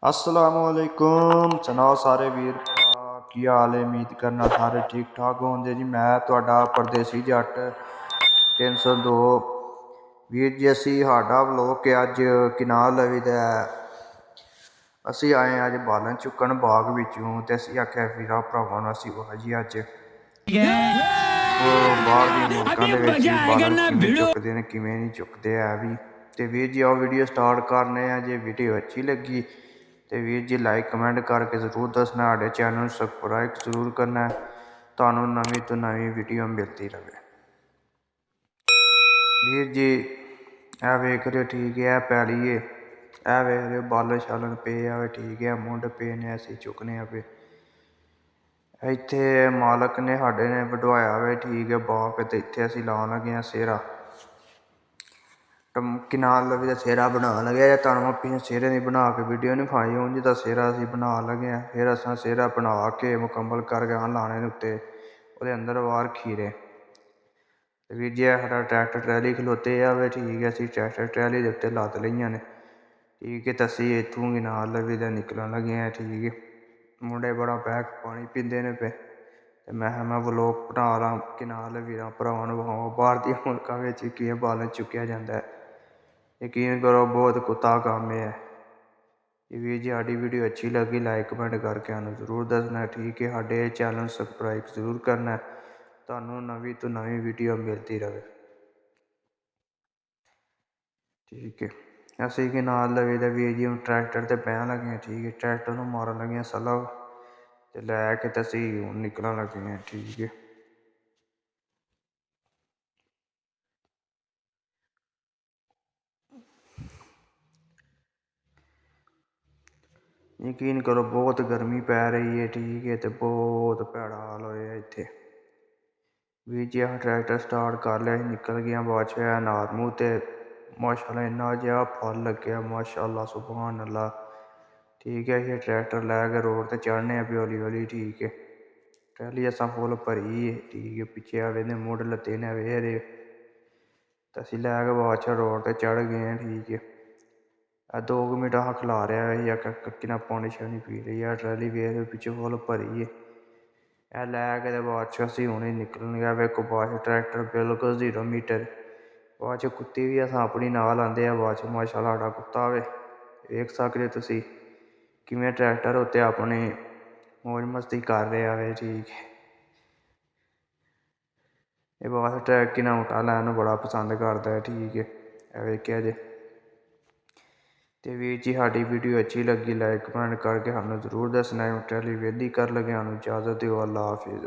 असलामुअलैकुम सुनाओ सारे वीर भरा की हाल है। उम्मीद करना सारे ठीक ठाक होंगे जी। मैं तुहाडा परदेसी जट 302 वीर जी। असी साडा व्लॉग के अज किनाल लवी दा असी आए अज बालन चुकन बाग विचों ते असी आख्या वीरा भरावां नूं असी जी अज बाहर दी मुल्कां दे विच बालन किवें चुकदे ने किवें नहीं चुकदे है भी। तो वीर जी आओ वीडियो स्टार्ट करने हैं। जे वीडियो अच्छी लगी तो वीर जी लाइक कमेंट करके जरूर दसना। साढ़े चैनल सबसक्राइब जरूर करना है। तुहानूं नवीं तो नवीं वीडियो मिलती रहे। वीर जी ए वेख रहे हो ठीक है पैली है ए वेख रहे हो बालन शालन पे है ठीक है मुंड पे ने असी चुकने पे इत्थे मालक ने साडे ने वढवाया वे ठीक है बाग ते इत्थे असी लाउण लगे हैं सेहरा किनाल लवी दा सेहरा बनाउण लगे। तुहानूं मैं पिछले सेहरे दी बना के वीडियो नहीं खाई ऊंज दा सेहरा असी बना लगे हैं। फिर असां सेहरा बना के मुकम्मल करके लाने उत्ते ਉਹਦੇ अंदर बाहर खीरे वीर जी साडा ट्रैक्टर ट्रैली खलोते है ठीक है। असी ट्रैक्टर ट्रैली के उत्ते लद लईआं ने ठीक है। तो असी इत्थों किनाल लवी दा निकलन लगे हैं ठीक है। मुंडे बड़ा बैग पानी पींदे ने पे ते मैं व्लॉग बना ला किनाल वीरां भरावां नूं विखावां बाहर दी मुल्कां विच किवें बालन चुक्या जांदा है। यकीन करो बहुत कुत्ता काम है। वीर जी साडी वीडियो अच्छी लगी लाइक कमेंट करके सानूं जरूर दसना ठीक है। साडे चैनल सबसक्राइब जरूर करना है। तुहानूं नवीं तो नवीं वीडियो मिलती रहे ठीक है। असीं कि नाल लवे दा वीर जी हुण ट्रैक्टर ते बैण लगे हैं ठीक है। ट्रैक्टर नूं मारन लगे हैं सलग ते लैके ते असीं हुण निकलण लगे हैं ठीक है। यकीन करो बहुत गर्मी पै रही है ठीक है। तो बहुत भैड़ा हाल होया इत्थे वीर जी अस ट्रैक्टर स्टार्ट कर लिया निकल गए बाद च नार मूंह ते माशाअल्लाह इन्ना जिहा फल लग्गेआ माशाअल्लाह सुभान अल्लाह ठीक है। असीं ट्रैक्टर लैके रोड ते चढ़ने पे हौली हौली ठीक है। ट्रैली असां फुल भरी है ठीक है। पिच्छे आह्ले ने मुड़ लत्ते ने वेरे तो असीं लैके बाद च रोड ते चढ़ गए हैं ठीक है। 2 मिनट अस खलारेआ आखेआ कक्की ना पानी शानी पी लईए ट्रैली वेख पिच्छे फुल भरी है ए लैके ते बाद च असीं हुणे निकलन गए वेखो बाद च ट्रैक्टर बिल्कुल 0 मीटर बाद च कुत्ती भी असां अपनी नाल आंदे बाद च माशाअल्लाह साडा कुत्ता वेख सकदे तुसीं किवें ट्रैक्टर उत्ते अपनी मौज मस्ती कर रहा है ठीक है। ये बाद ट्रैक ना उठा लैन बड़ा पसंद करता है ठीक है वेख्या जे। तो वीर जी साडी वीडियो अच्छी लगी लाइक कमेंट करके सानूं जरूर दसना। ट्रैली वेली कर लगे सानूं इजाज़त दिओ अल्लाह हाफिज़।